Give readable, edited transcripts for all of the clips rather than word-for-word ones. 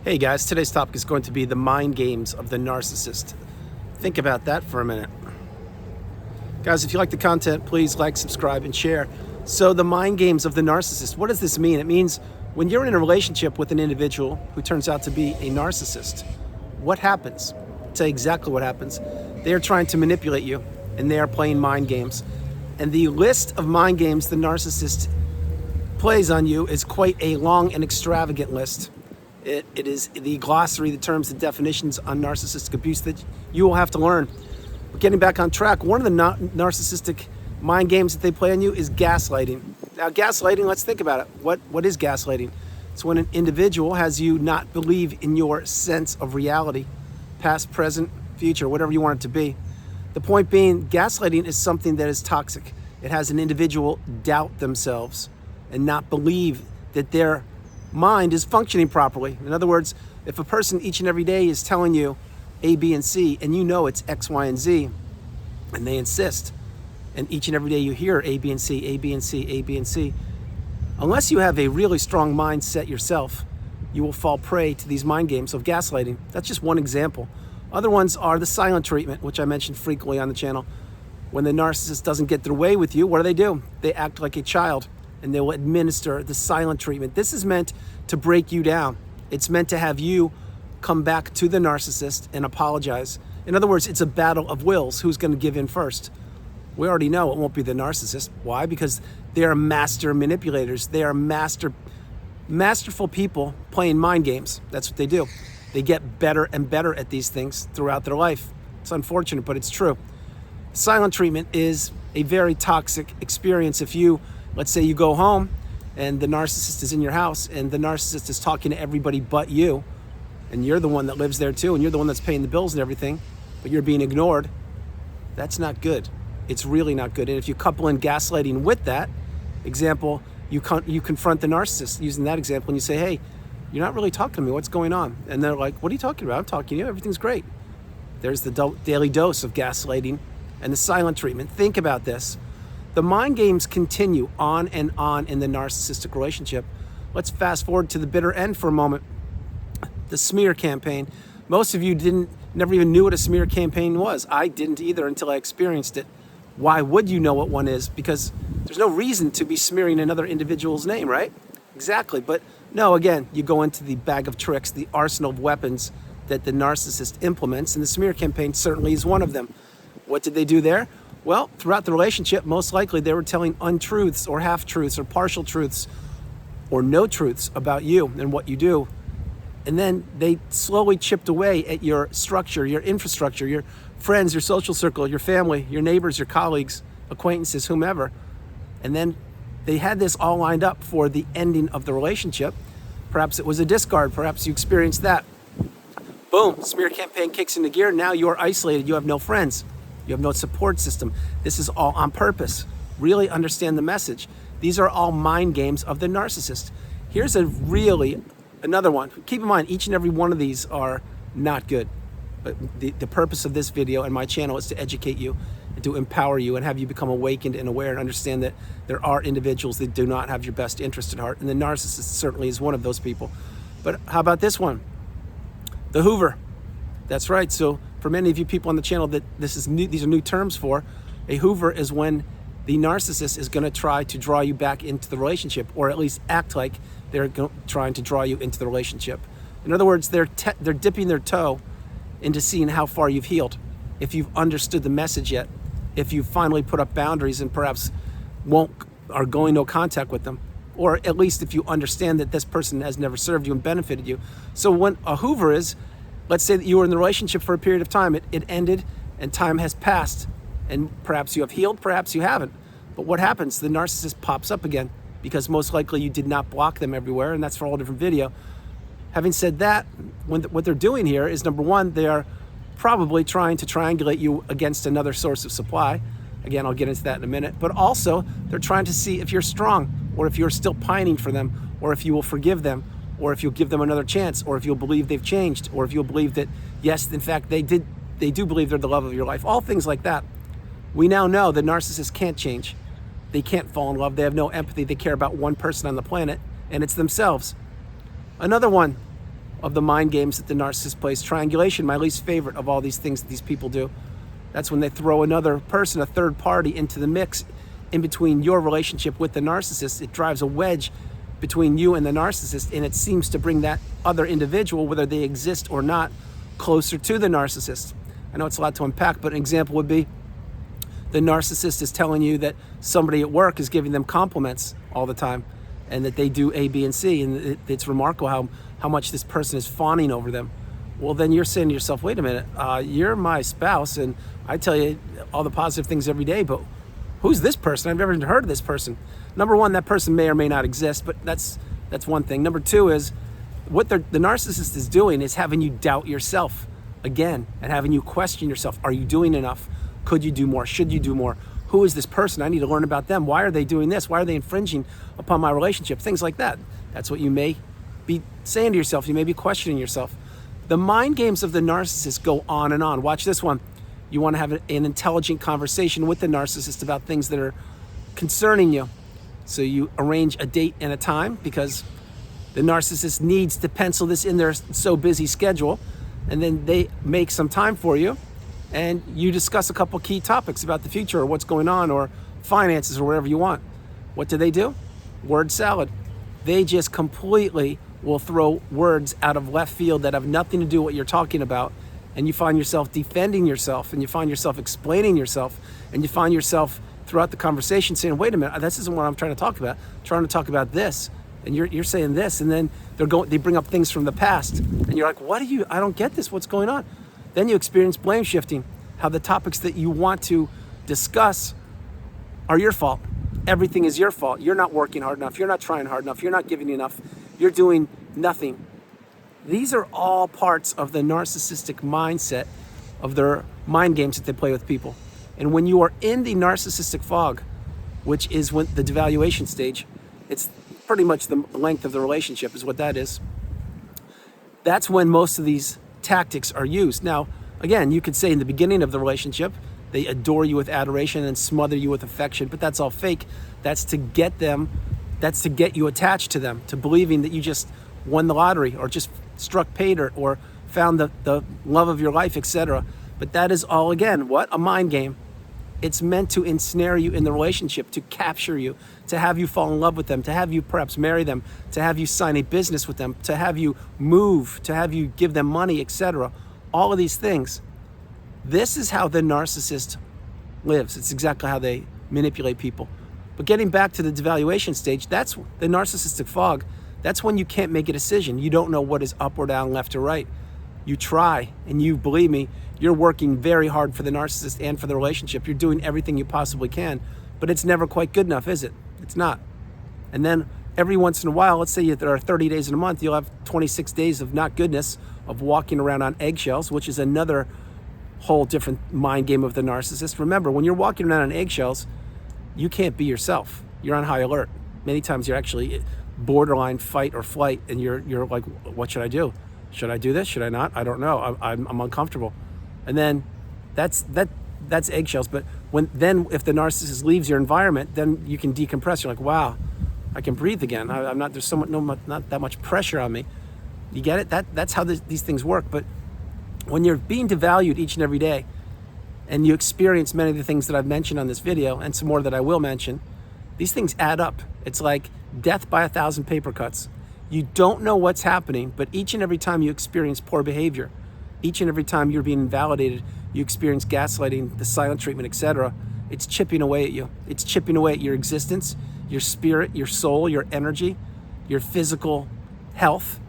Hey guys, today's topic is going to be the mind games of the narcissist. Think about that for a minute. Guys, if you like the content, please like, subscribe, and share. So the mind games of the narcissist, what does this mean? It means when you're in a relationship with an individual who turns out to be a narcissist, what happens? I'll tell you exactly what happens. They are trying to manipulate you, and they are playing mind games. And the list of mind games the narcissist plays on you is quite a long and extravagant list. It is the glossary, the terms, the definitions on narcissistic abuse that you will have to learn. But getting back on track, one of the narcissistic mind games that they play on you is gaslighting. Now, gaslighting, let's think about it. What is gaslighting? It's when an individual has you not believe in your sense of reality, past, present, future, whatever you want it to be. The point being, gaslighting is something that is toxic. It has an individual doubt themselves and not believe that their mind is functioning properly. In other words, if a person each and every day is telling you A, B, and C, and you know it's X, Y, and Z, and they insist, and each and every day you hear A, B, and C, A, B, and C, A, B, and C, unless you have a really strong mindset yourself, you will fall prey to these mind games of gaslighting. That's just one example. Other ones are the silent treatment, which I mentioned frequently on the channel. When the narcissist doesn't get their way with you, what do? They act like a child, and they will administer the silent treatment. This is meant to break you down. It's meant to have you come back to the narcissist and apologize. In other words, it's a battle of wills. Who's going to give in first? We already know it won't be the narcissist. Why? Because they are master manipulators. They are masterful people playing mind games. That's what they do. They get better and better at these things throughout their life. It's unfortunate, but it's true. Silent treatment is a very toxic experience. If you, let's say you go home and the narcissist is in your house and the narcissist is talking to everybody but you, and you're the one that lives there too, and you're the one that's paying the bills and everything, but you're being ignored, that's not good. It's really not good. And if you couple in gaslighting with that, example, you confront the narcissist using that example and you say, hey, you're not really talking to me, what's going on? And they're like, what are you talking about? I'm talking to you, everything's great. There's the daily dose of gaslighting and the silent treatment. Think about this. The mind games continue on and on in the narcissistic relationship. Let's fast forward to the bitter end for a moment. The smear campaign. Most of you never even knew what a smear campaign was. I didn't either until I experienced it. Why would you know what one is? Because there's no reason to be smearing another individual's name, right? Exactly. But no, again, you go into the bag of tricks, the arsenal of weapons that the narcissist implements, and the smear campaign certainly is one of them. What did they do there? Well, throughout the relationship, most likely they were telling untruths or half-truths or partial truths or no truths about you and what you do. And then they slowly chipped away at your structure, your infrastructure, your friends, your social circle, your family, your neighbors, your colleagues, acquaintances, whomever. And then they had this all lined up for the ending of the relationship. Perhaps it was a discard. Perhaps you experienced that. Boom, smear campaign kicks into gear. Now you're isolated. You have no friends. You have no support system. This is all on purpose. Really understand the message. These are all mind games of the narcissist. Here's another one. Keep in mind, each and every one of these are not good. But the purpose of this video and my channel is to educate you and to empower you and have you become awakened and aware and understand that there are individuals that do not have your best interest at heart. And the narcissist certainly is one of those people. But how about this one? The Hoover. That's right. So for many of you people on the channel, these are new terms for. A Hoover is when the narcissist is going to try to draw you back into the relationship, or at least act like they're trying to draw you into the relationship. In other words, they're dipping their toe into seeing how far you've healed, if you've understood the message yet, if you've finally put up boundaries and perhaps are going no contact with them, or at least if you understand that this person has never served you and benefited you. So when a Hoover is, let's say that you were in the relationship for a period of time, it ended and time has passed, and perhaps you have healed, perhaps you haven't. But what happens? The narcissist pops up again because most likely you did not block them everywhere, and that's for a whole different video. Having said that, what they're doing here is, number one, they are probably trying to triangulate you against another source of supply. Again, I'll get into that in a minute. But also, they're trying to see if you're strong, or if you're still pining for them, or if you will forgive them, or if you'll give them another chance, or if you'll believe they've changed, or if you'll believe that, yes, in fact, they do believe they're the love of your life. All things like that. We now know that narcissists can't change. They can't fall in love. They have no empathy. They care about one person on the planet, and it's themselves. Another one, of the mind games that the narcissist plays. Triangulation, my least favorite of all these things that these people do. That's when they throw another person, a third party, into the mix in between your relationship with the narcissist. It drives a wedge between you and the narcissist, and it seems to bring that other individual, whether they exist or not, closer to the narcissist. I know it's a lot to unpack, but an example would be the narcissist is telling you that somebody at work is giving them compliments all the time and that they do A, B, and C, and it's remarkable how much this person is fawning over them. Well, then you're saying to yourself, wait a minute, you're my spouse and I tell you all the positive things every day, but who's this person? I've never even heard of this person. Number one, that person may or may not exist, but that's one thing. Number two is what the narcissist is doing is having you doubt yourself again and having you question yourself. Are you doing enough? Could you do more? Should you do more? Who is this person? I need to learn about them. Why are they doing this? Why are they infringing upon my relationship? Things like that. That's what you may be saying to yourself. You may be questioning yourself. The mind games of the narcissist go on and on. Watch this one. You want to have an intelligent conversation with the narcissist about things that are concerning you. So you arrange a date and a time because the narcissist needs to pencil this in their so busy schedule, and then they make some time for you and you discuss a couple key topics about the future or what's going on or finances or whatever you want. What do? Word salad. They just completely will throw words out of left field that have nothing to do with what you're talking about, and you find yourself defending yourself, and you find yourself explaining yourself, and you find yourself throughout the conversation saying, wait a minute, this isn't what I'm trying to talk about. I'm trying to talk about this, and you're saying this, and then they bring up things from the past, and you're like, I don't get this, what's going on? Then you experience blame shifting, how the topics that you want to discuss are your fault. Everything is your fault. You're not working hard enough. You're not trying hard enough. You're not giving enough. You're doing nothing. These are all parts of the narcissistic mindset of their mind games that they play with people. And when you are in the narcissistic fog, which is when the devaluation stage, it's pretty much the length of the relationship is what that is. That's when most of these tactics are used. Now, again, you could say in the beginning of the relationship, they adore you with adoration and smother you with affection, but that's all fake. That's to get you attached to them, to believing that you just won the lottery or just struck paid or found the love of your life, etc. But that is all, again, what? A mind game. It's meant to ensnare you in the relationship, to capture you, to have you fall in love with them, to have you perhaps marry them, to have you sign a business with them, to have you move, to have you give them money, etc. All of these things. This is how the narcissist lives. It's exactly how they manipulate people. But getting back to the devaluation stage, that's the narcissistic fog. That's when you can't make a decision. You don't know what is up or down, left or right. You try, and you believe me, you're working very hard for the narcissist and for the relationship. You're doing everything you possibly can, but it's never quite good enough, is it? It's not. And then every once in a while, let's say there are 30 days in a month, you'll have 26 days of not goodness, of walking around on eggshells, which is another whole different mind game of the narcissist. Remember, when you're walking around on eggshells, you can't be yourself. You're on high alert. Many times you're actually borderline fight or flight, and you're like, what should I do? Should I do this? Should I not? I don't know. I'm uncomfortable. And then that's eggshells. But if the narcissist leaves your environment, then you can decompress. You're like, wow, I can breathe again. There's not that much pressure on me. You get it? That's how these things work. But when you're being devalued each and every day, and you experience many of the things that I've mentioned on this video, and some more that I will mention, these things add up. It's like death by 1,000 paper cuts. You don't know what's happening, but each and every time you experience poor behavior, each and every time you're being invalidated, you experience gaslighting, the silent treatment, etc., it's chipping away at you. It's chipping away at your existence, your spirit, your soul, your energy, your physical health,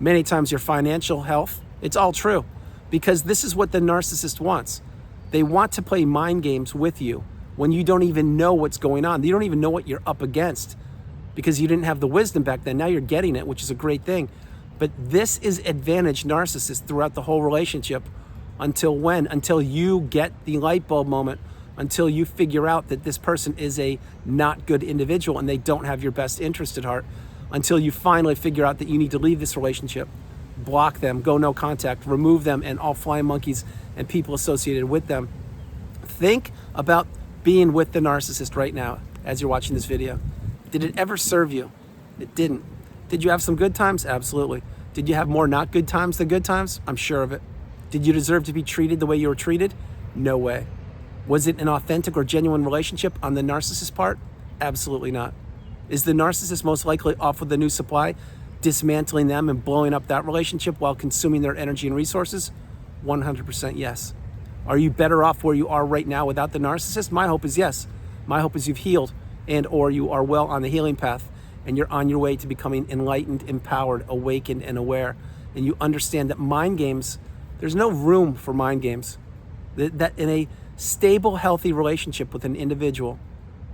many times your financial health. It's all true, because this is what the narcissist wants. They want to play mind games with you when you don't even know what's going on. You don't even know what you're up against because you didn't have the wisdom back then. Now you're getting it, which is a great thing. But this is advantage narcissist throughout the whole relationship. Until when? Until you get the light bulb moment, until you figure out that this person is a not good individual and they don't have your best interest at heart, until you finally figure out that you need to leave this relationship, block them, go no contact, remove them and all flying monkeys and people associated with them. Think about being with the narcissist right now as you're watching this video. Did it ever serve you? It didn't. Did you have some good times? Absolutely. Did you have more not good times than good times? I'm sure of it. Did you deserve to be treated the way you were treated? No way. Was it an authentic or genuine relationship on the narcissist part? Absolutely not. Is the narcissist most likely off with a new supply, dismantling them and blowing up that relationship while consuming their energy and resources? 100% yes. Are you better off where you are right now without the narcissist? My hope is yes. My hope is you've healed and or you are well on the healing path and you're on your way to becoming enlightened, empowered, awakened, and aware. And you understand that mind games, there's no room for mind games. That in a stable, healthy relationship with an individual,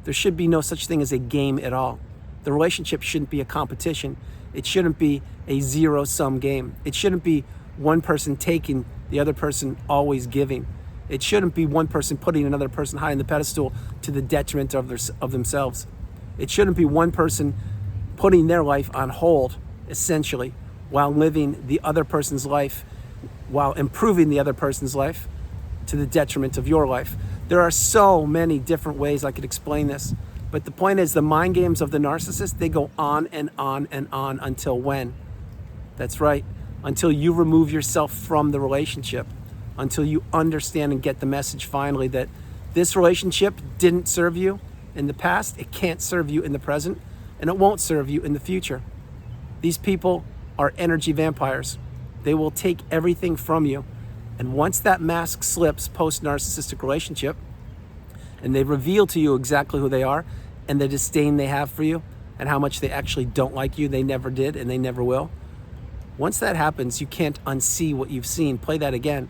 there should be no such thing as a game at all. The relationship shouldn't be a competition. It shouldn't be a zero-sum game. It shouldn't be one person taking, the other person always giving. It shouldn't be one person putting another person high in the pedestal to the detriment of themselves. It shouldn't be one person putting their life on hold, essentially, while living the other person's life, while improving the other person's life to the detriment of your life. There are so many different ways I could explain this, but the point is the mind games of the narcissist, they go on and on and on until when? That's right, until you remove yourself from the relationship, until you understand and get the message finally that this relationship didn't serve you in the past, it can't serve you in the present, and it won't serve you in the future. These people are energy vampires. They will take everything from you. And once that mask slips post-narcissistic relationship, and they reveal to you exactly who they are and the disdain they have for you and how much they actually don't like you, they never did and they never will. Once that happens, you can't unsee what you've seen. Play that again.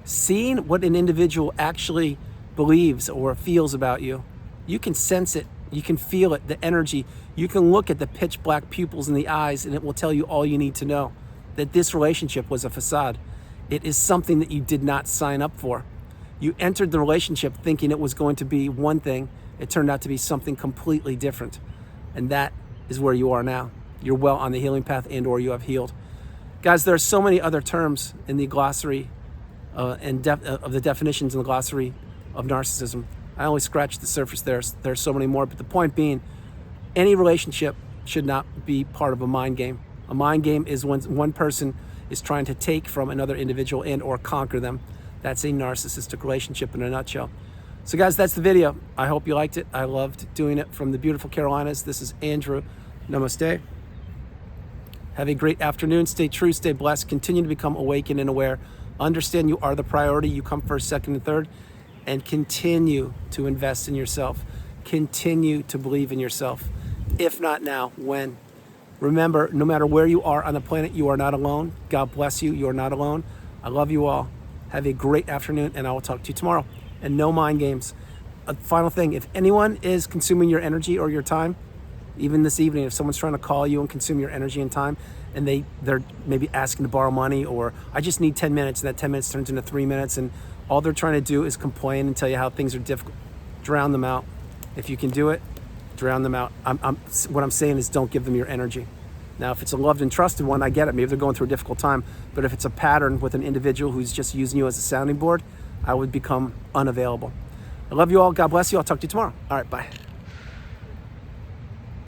Seeing what an individual actually believes or feels about you, you can sense it, you can feel it, the energy. You can look at the pitch black pupils in the eyes and it will tell you all you need to know, that this relationship was a facade. It is something that you did not sign up for. You entered the relationship thinking it was going to be one thing. It turned out to be something completely different. And that is where you are now. You're well on the healing path and or you have healed. Guys, there are so many other terms in the glossary of the definitions in the glossary of narcissism. I only scratched the surface there. There's so many more, but the point being, any relationship should not be part of a mind game. A mind game is when one person is trying to take from another individual and or conquer them. That's a narcissistic relationship in a nutshell. So guys, that's the video. I hope you liked it. I loved doing it from the beautiful Carolinas. This is Andrew. Namaste. Have a great afternoon. Stay true, stay blessed. Continue to become awakened and aware. Understand you are the priority. You come first, second, and third. And continue to invest in yourself. Continue to believe in yourself. If not now, when? Remember, no matter where you are on the planet, you are not alone. God bless you. You are not alone. I love you all. Have a great afternoon, and I will talk to you tomorrow. And no mind games. A final thing, if anyone is consuming your energy or your time, even this evening, if someone's trying to call you and consume your energy and time, and they're maybe asking to borrow money, or I just need 10 minutes, and that 10 minutes turns into 3 minutes, and all they're trying to do is complain and tell you how things are difficult, drown them out. If you can do it, drown them out. What I'm saying is don't give them your energy. Now, if it's a loved and trusted one, I get it. Maybe they're going through a difficult time. But if it's a pattern with an individual who's just using you as a sounding board, I would become unavailable. I love you all. God bless you. I'll talk to you tomorrow. All right, bye.